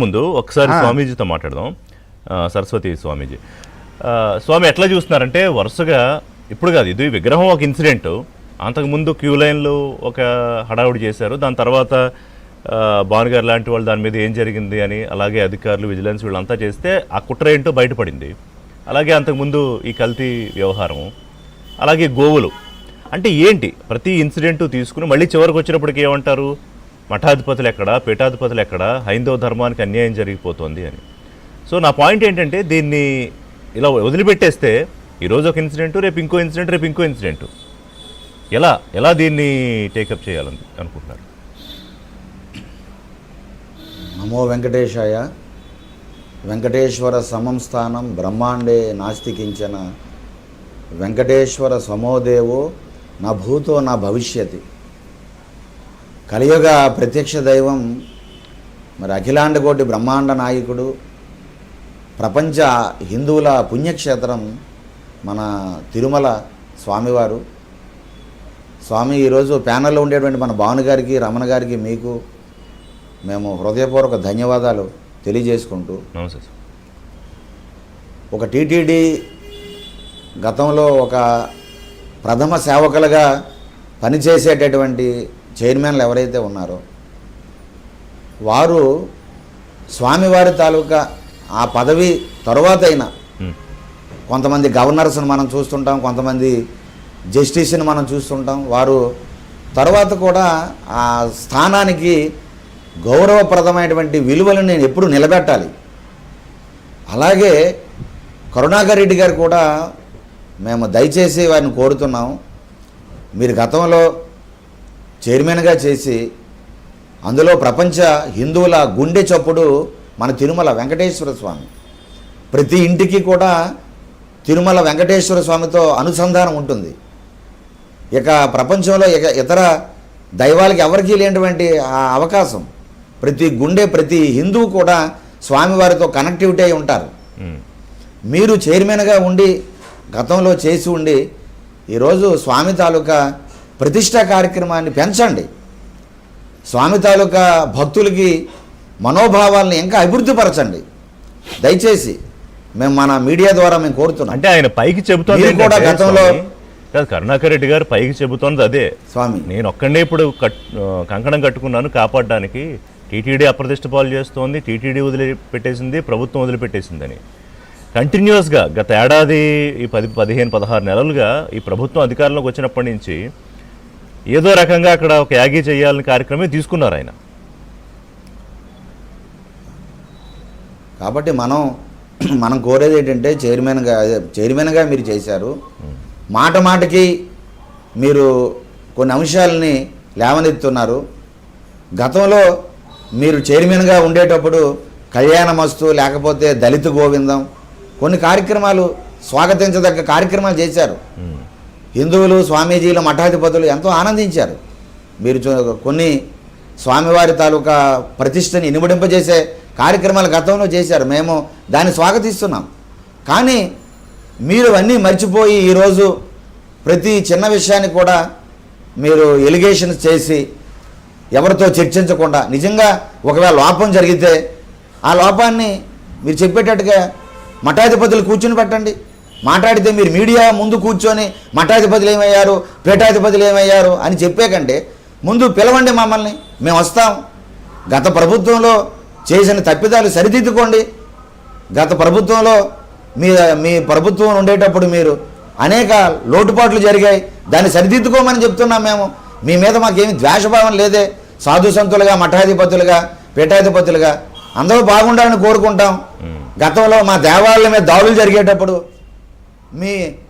ముందు ఒకసారి స్వామీజీతో మాట్లాడదాం. సరస్వతి స్వామీజీ, స్వామి ఎట్లా చూస్తున్నారంటే వరుసగా ఇప్పుడు కాదు, ఇది విగ్రహం ఒక ఇన్సిడెంట్. అంతకుముందు క్యూ లైన్లు ఒక హడావుడి చేశారు, దాని తర్వాత భానుగారు లాంటి వాళ్ళు దాని మీద ఏం జరిగింది అని, అలాగే అధికారులు విజిలెన్స్ వీళ్ళంతా చేస్తే ఆ కుట్ర ఏంటో బయటపడింది. అలాగే అంతకుముందు ఈ కల్తీ వ్యవహారం, అలాగే గోవులు. అంటే ఏంటి ప్రతి ఇన్సిడెంటు తీసుకుని మళ్ళీ చివరికి వచ్చినప్పటికి ఏమంటారు, మఠాధిపతులు ఎక్కడ, పీఠాధిపతులు ఎక్కడ, హైందవ ధర్మానికి అన్యాయం జరిగిపోతుంది అని. సో నా పాయింట్ ఏంటంటే దీన్ని ఇలా వదిలిపెట్టేస్తే ఈరోజు ఒక ఇన్సిడెంటు, రేపు ఇంకో ఇన్సిడెంట్, రేపు ఇంకో ఇన్సిడెంటు, ఎలా ఎలా దీన్ని టేకప్ చేయాలని అనుకుంటున్నారు? నమో వెంకటేశాయ. వెంకటేశ్వర సమం స్థానం బ్రహ్మాండే నాస్తి కించన, వెంకటేశ్వర సమోదేవో నా భూతో నా భవిష్యతి. కలియుగ ప్రత్యక్ష దైవం, మరి అఖిలాండ కోటి బ్రహ్మాండ నాయకుడు, ప్రపంచ హిందువుల పుణ్యక్షేత్రం మన తిరుమల స్వామివారు. స్వామి, ఈరోజు ప్యానెల్లో ఉండేటువంటి మన భావన గారికి, రమణ గారికి, మీకు మేము హృదయపూర్వక ధన్యవాదాలు తెలియజేసుకుంటూ, నమస్తే. ఒక టీటీడీ గతంలో ఒక ప్రథమ సేవకులుగా పనిచేసేటటువంటి చైర్మన్లు ఎవరైతే ఉన్నారో వారు స్వామివారి తాలూకా ఆ పదవి తరువాత అయినా కొంతమంది గవర్నర్స్ని మనం చూస్తుంటాం, కొంతమంది జస్టిస్ని మనం చూస్తుంటాం. వారు తర్వాత కూడా ఆ స్థానానికి గౌరవప్రదమైనటువంటి విలువలను నేను ఎప్పుడు నిలబెట్టాలి. అలాగే కరుణాకర్ రెడ్డి గారు కూడా మేము దయచేసి వారిని కోరుతున్నాం, మీరు గతంలో చైర్మన్గా చేసి అందులో ప్రపంచ హిందువుల గుండె చప్పుడు మన తిరుమల వెంకటేశ్వర స్వామి. ప్రతి ఇంటికి కూడా తిరుమల వెంకటేశ్వర స్వామితో అనుసంధానం ఉంటుంది. ఇక ప్రపంచంలో ఇతర దైవాలకి ఎవరికీ లేనటువంటి ఆ అవకాశం ప్రతి గుండె, ప్రతి హిందువు కూడా స్వామివారితో కనెక్టివిటీ అయి ఉంటారు. మీరు చైర్మన్గా ఉండి గతంలో చేసి ఉండి ఈరోజు స్వామి తాలూకా ప్రతిష్టా కార్యక్రమాన్ని పెంచండి. స్వామి తాలూకా భక్తులకి మనోభావాలను ఇంకా అభివృద్ధిపరచండి దయచేసి. మేము మన మీడియా ద్వారా మేము కోరుతున్నాం. అంటే ఆయన పైకి చెబుతోంది కూడా గతంలో కరుణాకర్ రెడ్డి గారు పైకి చెబుతోంది అదే, స్వామి నేను ఒక్కడే ఇప్పుడు కంకణం కట్టుకున్నాను కాపాడడానికి, టీటీడీ అప్రతిష్ట పాలు చేస్తోంది, టీటీడీ వదిలిపెట్టేసింది, ప్రభుత్వం వదిలిపెట్టేసిందని. కంటిన్యూస్గా గత ఏడాది ఈ 15-16 నెలలుగా ఈ ప్రభుత్వం అధికారంలోకి వచ్చినప్పటి నుంచి ఏదో రకంగా అక్కడ ఒక యాగి చేయాలని కార్యక్రమం తీసుకున్నారు ఆయన. కాబట్టి మనం కోరేది ఏంటంటే చైర్మన్గా మీరు చేశారు, మాట మాటకి మీరు కొన్ని అంశాలని లేవనెత్తున్నారు. గతంలో మీరు చైర్మన్గా ఉండేటప్పుడు కళ్యాణమస్తు, లేకపోతే దళిత గోవిందం, కొన్ని కార్యక్రమాలు స్వాగతించదగ్గ కార్యక్రమాలు చేశారు. హిందువులు, స్వామీజీలు, మఠాధిపతులు ఎంతో ఆనందించారు. మీరు కొన్ని స్వామివారి తాలూకా ప్రతిష్టని ఇనుమడింపజేసే కార్యక్రమాలు గతంలో చేశారు, మేము దాన్ని స్వాగతిస్తున్నాం. కానీ మీరు అన్నీ మర్చిపోయి ఈరోజు ప్రతి చిన్న విషయాన్ని కూడా మీరు ఎలిగేషన్స్ చేసి ఎవరితో చర్చించకుండా, నిజంగా ఒకవేళ లోపం జరిగితే ఆ లోపాన్ని మీరు చెప్పేటట్టుగా మఠాధిపతులు కూర్చుని పెట్టండి. మాట్లాడితే మీరు మీడియా ముందు కూర్చొని మఠాధిపతులు ఏమయ్యారు, పీఠాధిపతులు ఏమయ్యారు అని చెప్పే కంటే ముందు పిలవండి మమ్మల్ని, మేము వస్తాం. గత ప్రభుత్వంలో చేసిన తప్పిదాలు సరిదిద్దుకోండి. గత ప్రభుత్వంలో మీ ప్రభుత్వం ఉండేటప్పుడు మీరు అనేక లోటుపాట్లు జరిగాయి, దాన్ని సరిదిద్దుకోమని చెప్తున్నాం. మేము మీ మీద మాకేమి ద్వేషభావం లేదే. సాధు సంతులుగా, మఠాధిపతులుగా, పీఠాధిపతులుగా అందరూ బాగుండాలని కోరుకుంటాం. గతంలో మా దేవాలయాల మీద దాడులు జరిగేటప్పుడు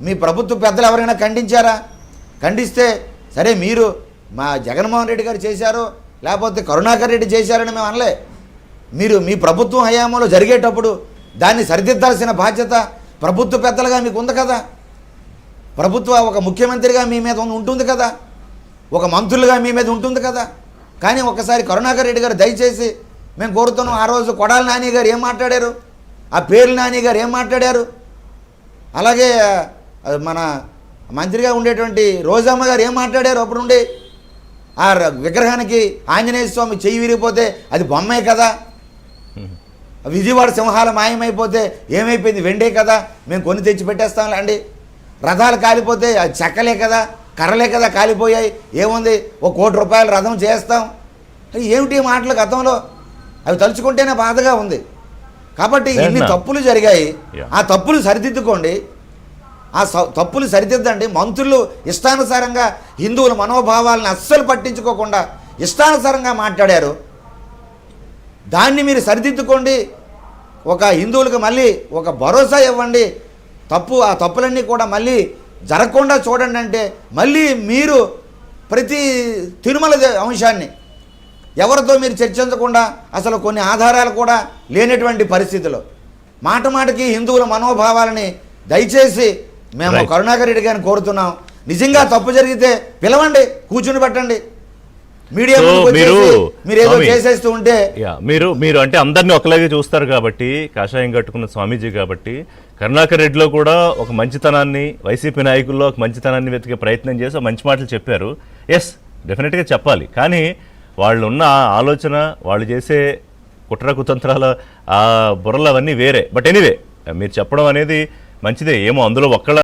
మీ ప్రభుత్వ పెద్దలు ఎవరైనా ఖండించారా? ఖండిస్తే సరే, మీరు మా జగన్మోహన్ రెడ్డి గారు చేశారో లేకపోతే కరుణాకర్ రెడ్డి చేశారని మేము అనలే. మీరు మీ ప్రభుత్వం హయాంలో జరిగేటప్పుడు దాన్ని సరిదిద్దాల్సిన బాధ్యత ప్రభుత్వ పెద్దలుగా మీకు ఉంది కదా. ఒక ముఖ్యమంత్రిగా మీ మీద ఉంటుంది కదా, ఒక మంత్రులుగా మీ మీద ఉంటుంది కదా. కానీ ఒకసారి కరుణాకర్ రెడ్డి గారు దయచేసి మేము కోరుతున్నాం, ఆ రోజు కొడాలి నాని గారు ఏం మాట్లాడారు, ఆ పేర్ల నాని గారు ఏం మాట్లాడారు, అలాగే మన మంత్రిగా ఉండేటువంటి రోజమ్మ గారు ఏం మాట్లాడారు, అప్పుడుండి ఆ విగ్రహానికి ఆంజనేయ స్వామి చెయ్యి విరిగిపోతే అది బొమ్మే కదా, విజయవాడ సింహాల మాయమైపోతే ఏమైపోయింది? వెండే కదా, మేము కొని తెచ్చి పెట్టేస్తాంలే అండి. రథాలు కాలిపోతే అది చెక్కలే కదా, కర్రలే కదా కాలిపోయాయి, ఏముంది? ఒక ₹1,00,00,000 రథం చేస్తాం. ఏమిటి మాటలు గతంలో? అవి తలుచుకుంటేనే బాధగా ఉంది. కాబట్టి ఇన్ని తప్పులు జరిగాయి. ఆ తప్పులు సరిదిద్దుకోండి, తప్పులు సరిదిద్దండి. మంత్రులు ఇష్టానుసారంగా హిందువుల మనోభావాలను అస్సలు పట్టించుకోకుండా ఇష్టానుసారంగా మాట్లాడారు. దాన్ని మీరు సరిదిద్దుకోండి. ఒక హిందువులకు మళ్ళీ ఒక భరోసా ఇవ్వండి. ఆ తప్పులన్నీ కూడా మళ్ళీ జరగకుండా చూడండి. అంటే మళ్ళీ మీరు ప్రతి తిరుమల అంశాన్ని ఎవరితో మీరు చర్చించకుండా, అసలు కొన్ని ఆధారాలు కూడా లేనటువంటి పరిస్థితిలో మాట మాటకి హిందువుల మనోభావాలని దయచేసి మేము కరుణాకర్ రెడ్డి గారిని కోరుతున్నాం. నిజంగా తప్పు జరిగితే పిలవండి, కూర్చుని పెట్టండి. మీడియా మీరు ఏదో చేసేస్తూ ఉంటే మీరు అంటే అందరినీ ఒకలాగే చూస్తారు కాబట్టి, కాషాయం కట్టుకున్న స్వామీజీ కాబట్టి, కరుణాకర్ రెడ్డిలో కూడా ఒక మంచితనాన్ని, వైసీపీ నాయకుల్లో ఒక మంచితనాన్ని వెతికే ప్రయత్నం చేసి మంచి మాటలు చెప్పారు. ఎస్, డెఫినెట్గా చెప్పాలి. కానీ వాళ్ళు ఉన్న ఆలోచన, వాళ్ళు చేసే కుట్ర కుతంత్రాల ఆ బుర్రలు అవన్నీ వేరే. బట్ ఎనీవే, మీరు చెప్పడం అనేది మంచిదే. ఏమో అందులో ఒక్కళ్ళ